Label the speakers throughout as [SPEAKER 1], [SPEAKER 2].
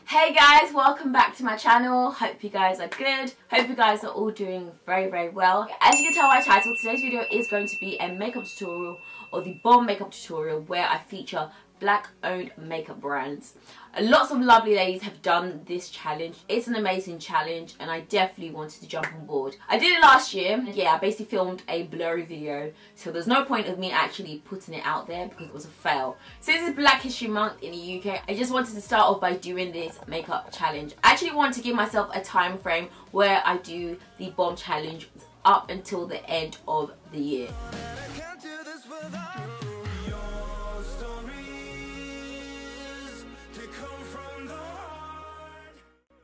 [SPEAKER 1] Hey guys, welcome back to my channel. Hope you guys are good. Hope you guys are all doing very well. As you can tell by the title, today's video is going to be a makeup tutorial, or the B.O.M.B makeup tutorial, where I feature black owned makeup brands. Lots of lovely ladies have done this challenge. It's an amazing challenge and I definitely wanted to jump on board. I did it last year. Yeah, I basically filmed a blurry video, so there's no point of me actually putting it out there because it was a fail. Since it's Black History Month in the UK, I just wanted to start off by doing this makeup challenge. I actually wanted to give myself a time frame where I do the B.O.M challenge up until the end of the year.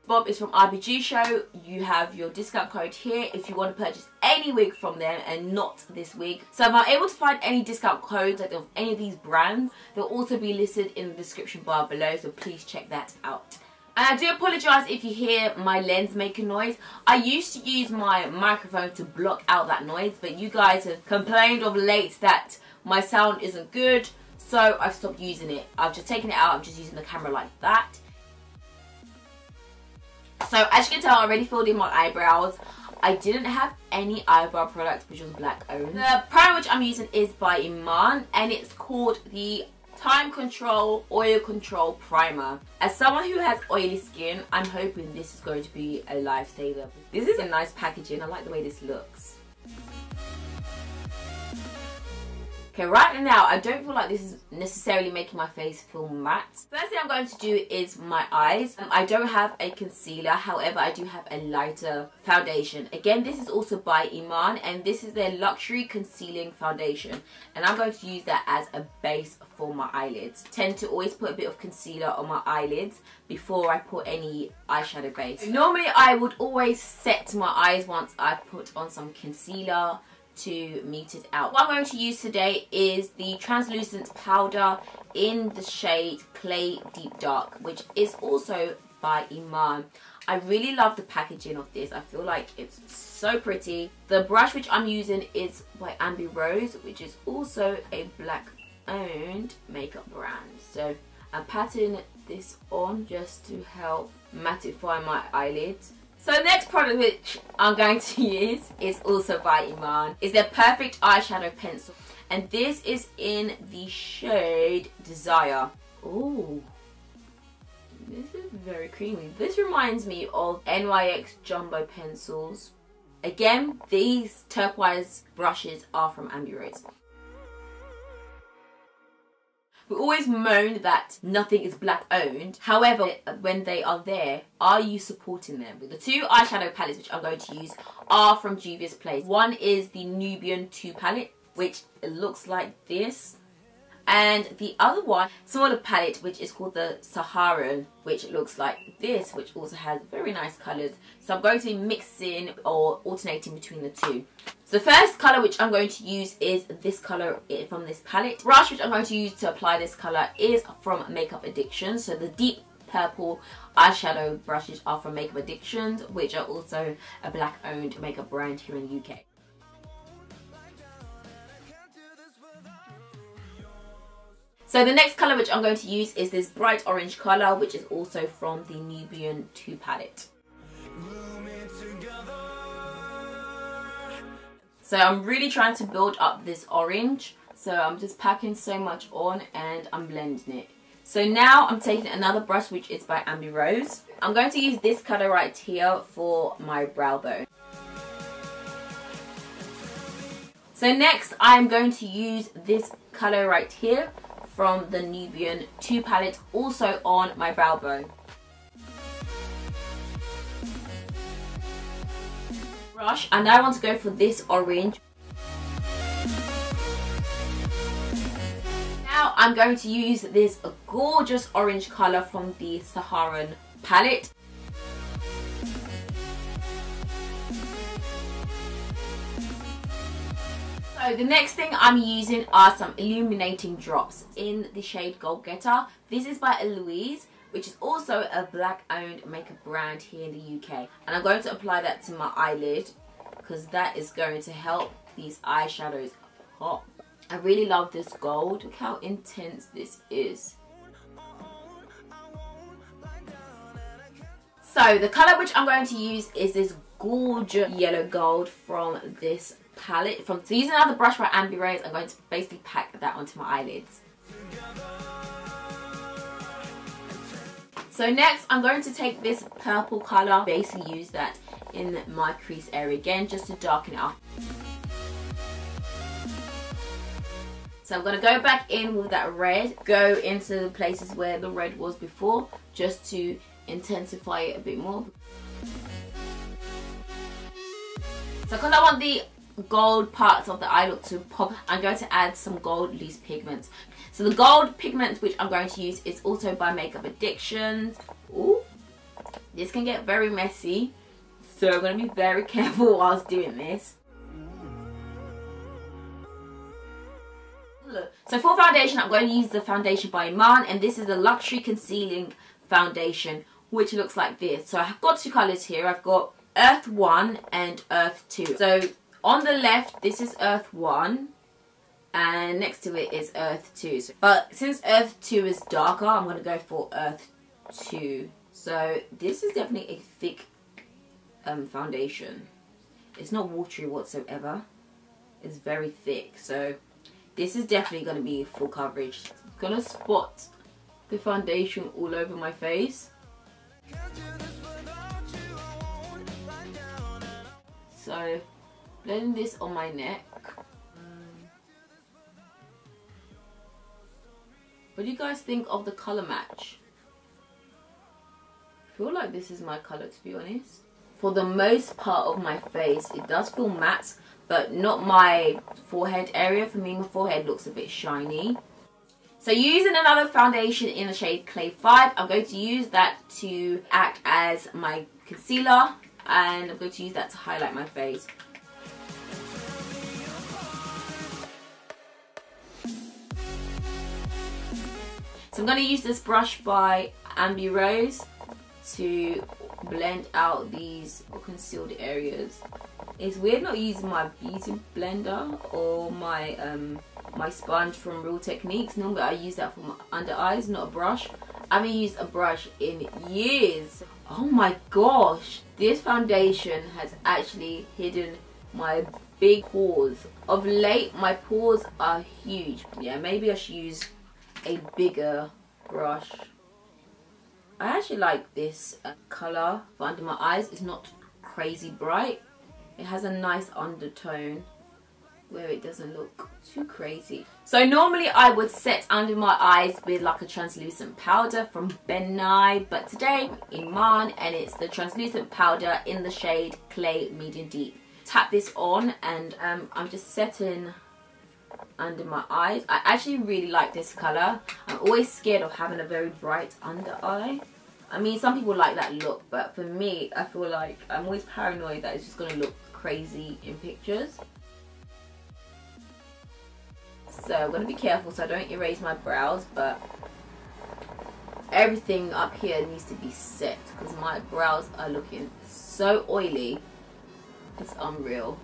[SPEAKER 1] B.O.M is from RBG Show. You have your discount code here if you want to purchase any wig from them and not this wig. So if I'm able to find any discount codes like of any of these brands, they'll also be listed in the description bar below, so please check that out. And I do apologise if you hear my lens making noise. I used to use my microphone to block out that noise, but you guys have complained of late that my sound isn't good, so I've stopped using it. I've just taken it out. I'm just using the camera like that. So as you can tell, I already filled in my eyebrows. I didn't have any eyebrow product which was black owned. The primer which I'm using is by IMAN and it's called the Time Control Oil Control Primer. As someone who has oily skin, I'm hoping this is going to be a lifesaver. This is a nice packaging. I like the way this looks. Okay, right now I don't feel like this is necessarily making my face feel matte. First thing I'm going to do is my eyes. I don't have a concealer, however I do have a lighter foundation. Again, this is also by IMAN and this is their Luxury Concealing Foundation, and I'm going to use that as a base for my eyelids. I tend to always put a bit of concealer on my eyelids before I put any eyeshadow base. Normally I would always set my eyes once I put on some concealer to meet it out. What I'm going to use today is the translucent powder in the shade Clay Deep Dark, which is also by IMAN. I really love the packaging of this. I feel like it's so pretty. The brush which I'm using is by B.O.M.B Rose, which is also a black owned makeup brand. So I'm patting this on just to help mattify my eyelids. So the next product which I'm going to use is also by IMAN. It's their Perfect Eyeshadow Pencil. And this is in the shade Desire. Ooh. This is very creamy. This reminds me of NYX Jumbo pencils. Again, these turquoise brushes are from B.O.M.B Rose. We always moan that nothing is black owned. However, when they are there, are you supporting them? The two eyeshadow palettes which I'm going to use are from Juvia's Place. One is the NUBIAN 2 palette, which looks like this. And the other one, smaller palette, which is called the Saharan, which looks like this, which also has very nice colours. So I'm going to be mixing or alternating between the two. So the first colour which I'm going to use is this colour from this palette. The brush which I'm going to use to apply this colour is from Makeup Addiction. So the deep purple eyeshadow brushes are from Makeup Addiction, which are also a black owned makeup brand here in the UK. So the next colour which I'm going to use is this bright orange colour, which is also from the NUBIAN 2 palette. So I'm really trying to build up this orange. So I'm just packing so much on and I'm blending it. So now I'm taking another brush which is by B.O.M.B Rose. I'm going to use this colour right here for my brow bone. So next I'm going to use this colour right here from the NUBIAN 2 palette, also on my brow bone. Brush, and I want to go for this orange. Now I'm going to use this gorgeous orange colour from the Saharan palette. So the next thing I'm using are some illuminating drops in the shade Gold Getter. This is by Eloise, which is also a black owned makeup brand here in the UK. And I'm going to apply that to my eyelid because that is going to help these eyeshadows pop. I really love this gold. Look how intense this is. So the colour which I'm going to use is this gorgeous yellow gold from this palette. So using another brush by B.O.M.B, I'm going to basically pack that onto my eyelids. So next I'm going to take this purple colour, basically use that in my crease area again just to darken it up. So I'm going to go back in with that red, go into the places where the red was before just to intensify it a bit more. So because I want the gold parts of the eye look to pop, I'm going to add some gold loose pigments. So the gold pigment which I'm going to use is also by Makeup Addictions. Ooh, this can get very messy, so I'm going to be very careful whilst doing this. So for foundation, I'm going to use the foundation by IMAN, and this is a luxury concealing foundation which looks like this. So I've got two colours here. I've got Earth 1 and Earth 2. So on the left, this is Earth 1 and next to it is Earth 2. But since Earth 2 is darker, I'm going to go for Earth 2. So this is definitely a thick foundation. It's not watery whatsoever. It's very thick. So this is definitely going to be full coverage. I'm going to spot the foundation all over my face. So blending this on my neck. What do you guys think of the colour match? I feel like this is my colour, to be honest. For the most part of my face, it does feel matte, but not my forehead area. For me, my forehead looks a bit shiny. So using another foundation in the shade Clay 5, I'm going to use that to act as my concealer, and I'm going to use that to highlight my face. So I'm going to use this brush by B.O.M.B to blend out these concealed areas. It's weird not using my beauty blender or my my sponge from Real Techniques. Normally I use that for my under eyes, not a brush. I haven't used a brush in years. Oh my gosh, this foundation has actually hidden my big pores. Of late, my pores are huge. Yeah, maybe I should use a bigger brush. I actually like this colour for under my eyes. It's not crazy bright. It has a nice undertone where it doesn't look too crazy. So normally I would set under my eyes with like a translucent powder from B.O.M.B, but today IMAN, and it's the translucent powder in the shade Clay Medium Deep. Tap this on and I'm just setting under my eyes. I actually really like this colour. I'm always scared of having a very bright under eye. I mean, some people like that look, but for me, I feel like I'm always paranoid that it's just going to look crazy in pictures. So I'm going to be careful so I don't erase my brows, but everything up here needs to be set because my brows are looking so oily. It's unreal.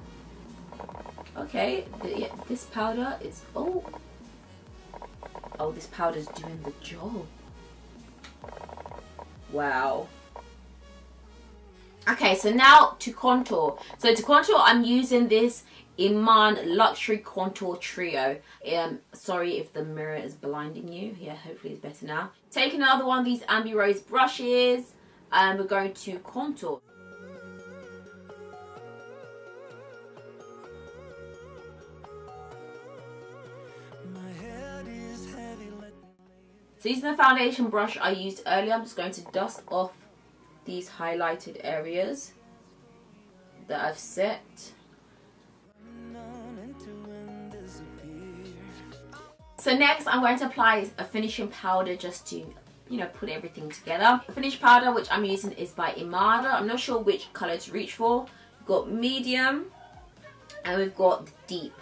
[SPEAKER 1] Okay, yeah, this powder is, oh, this powder's doing the job. Wow. Okay, so now to contour. So to contour, I'm using this IMAN Luxury Contour Trio. Sorry if the mirror is blinding you. Yeah, hopefully it's better now. Take another one of these B.O.M.B brushes and we're going to contour. So using the foundation brush I used earlier, I'm just going to dust off these highlighted areas that I've set. So next I'm going to apply a finishing powder just to, you know, put everything together. The finish powder which I'm using is by IMAN. I'm not sure which colour to reach for. We've got medium and we've got deep.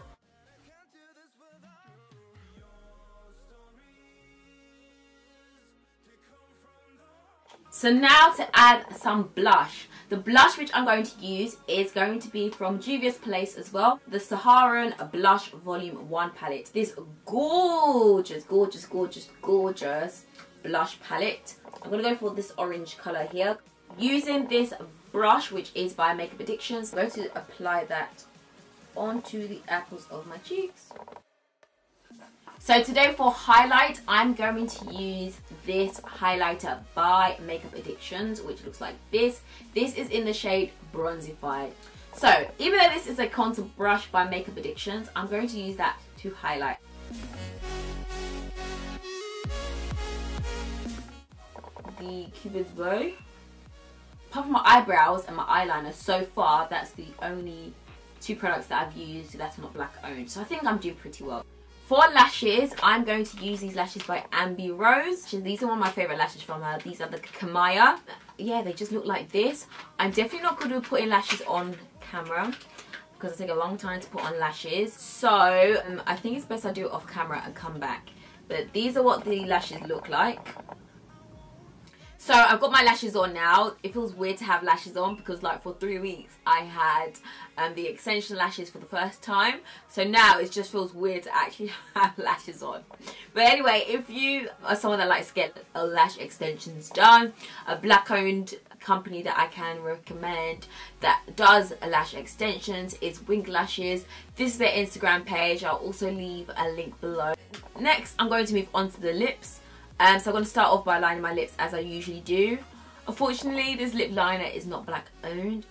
[SPEAKER 1] So now to add some blush. The blush which I'm going to use is going to be from Juvia's Place as well. The Saharan Blush Volume 1 palette. This gorgeous, gorgeous, gorgeous, gorgeous blush palette. I'm going to go for this orange colour here. Using this brush, which is by Makeup Addictions, I'm going to apply that onto the apples of my cheeks. So today for highlight, I'm going to use this highlighter by Makeup Addictions, which looks like this. This is in the shade Bronzified. So even though this is a contour brush by Makeup Addictions, I'm going to use that to highlight. The Cupid's bow. Apart from my eyebrows and my eyeliner, so far that's the only two products that I've used that's not black owned. So I think I'm doing pretty well. For lashes, I'm going to use these lashes by Ambi Rose. These are one of my favourite lashes from her. These are the Kamaya. Yeah, they just look like this. I'm definitely not good at putting lashes on camera because it takes a long time to put on lashes. So I think it's best I do it off camera and come back. But these are what the lashes look like. So I've got my lashes on now. It feels weird to have lashes on because like for 3 weeks I had the extension lashes for the first time. So now it just feels weird to actually have lashes on. But anyway, if you are someone that likes to get lash extensions done, a black owned company that I can recommend that does lash extensions is Wink Lashes. This is their Instagram page. I'll also leave a link below. Next, I'm going to move on to the lips. So I'm going to start off by lining my lips as I usually do. Unfortunately, this lip liner is not black owned.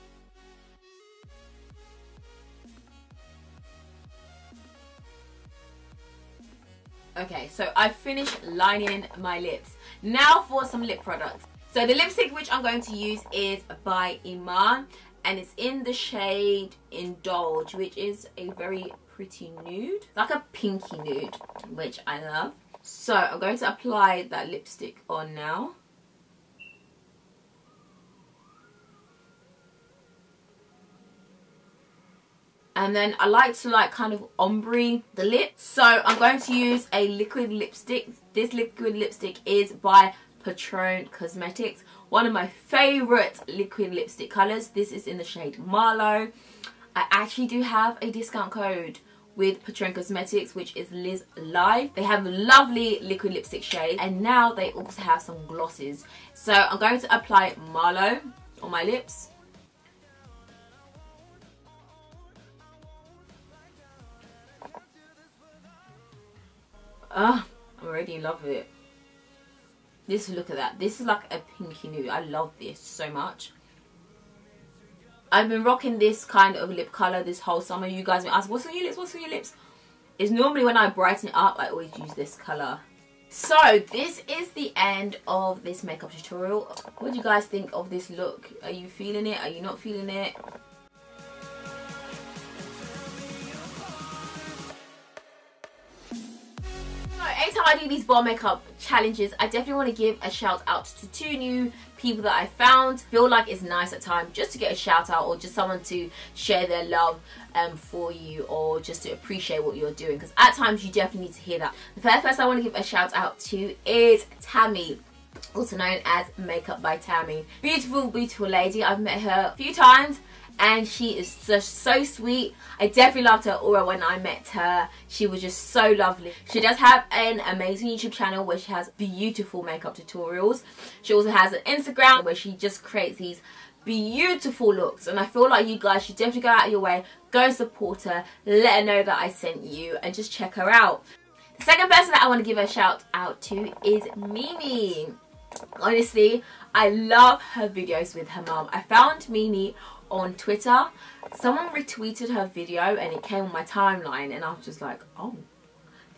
[SPEAKER 1] Okay, so I've finished lining my lips. Now for some lip products. So the lipstick which I'm going to use is by IMAN, and it's in the shade Indulge, which is a very pretty nude. Like a pinky nude, which I love. So I'm going to apply that lipstick on now. And then I like to kind of ombre the lips. So I'm going to use a liquid lipstick. This liquid lipstick is by Patron Cosmetics. One of my favourite liquid lipstick colours. This is in the shade Marlowe. I actually do have a discount code with Patron Cosmetics, which is Liz Live. They have lovely liquid lipstick shades, and now they also have some glosses. So I'm going to apply Marlowe on my lips. I'm already in love with it. Look at that. This is like a pinky nude. I love this so much. I've been rocking this kind of lip colour this whole summer. You guys have been asking, what's on your lips? What's on your lips? It's normally when I brighten it up, I always use this colour. So this is the end of this makeup tutorial. What do you guys think of this look? Are you feeling it? Are you not feeling it? Anytime I do these bar makeup challenges, I definitely want to give a shout out to 2 new people that I found. Feel like it's nice at times just to get a shout out, or just someone to share their love for you, or just to appreciate what you're doing, because at times you definitely need to hear that. The first person I want to give a shout out to is Tammy, also known as Makeup by Tammy. Beautiful, beautiful lady. I've met her a few times and she is just so sweet. I definitely loved her aura when I met her. She was just so lovely. She does have an amazing YouTube channel where she has beautiful makeup tutorials. She also has an Instagram where she just creates these beautiful looks, and I feel like you guys should definitely go out of your way, go support her, let her know that I sent you, and just check her out. The second person that I want to give a shout out to is Mimi. Honestly, I love her videos with her mum. I found Mimi on Twitter. Someone retweeted her video and it came on my timeline, and I was just like, oh,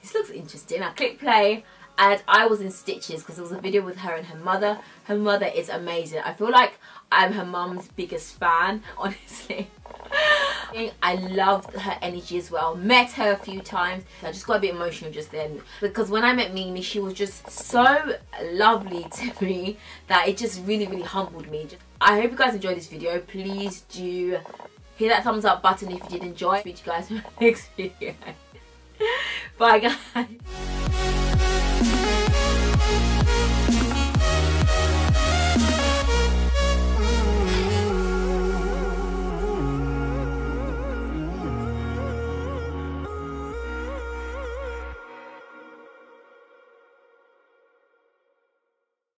[SPEAKER 1] this looks interesting. I clicked play and I was in stitches because it was a video with her and her mother. Her mother is amazing. I feel like I'm her mum's biggest fan, honestly. I loved her energy as well. Met her a few times. I just got a bit emotional just then, because when I met Mimi, she was just so lovely to me that it just really, really humbled me. I hope you guys enjoyed this video. Please do hit that thumbs up button if you did enjoy. See you guys in the next video. Bye guys.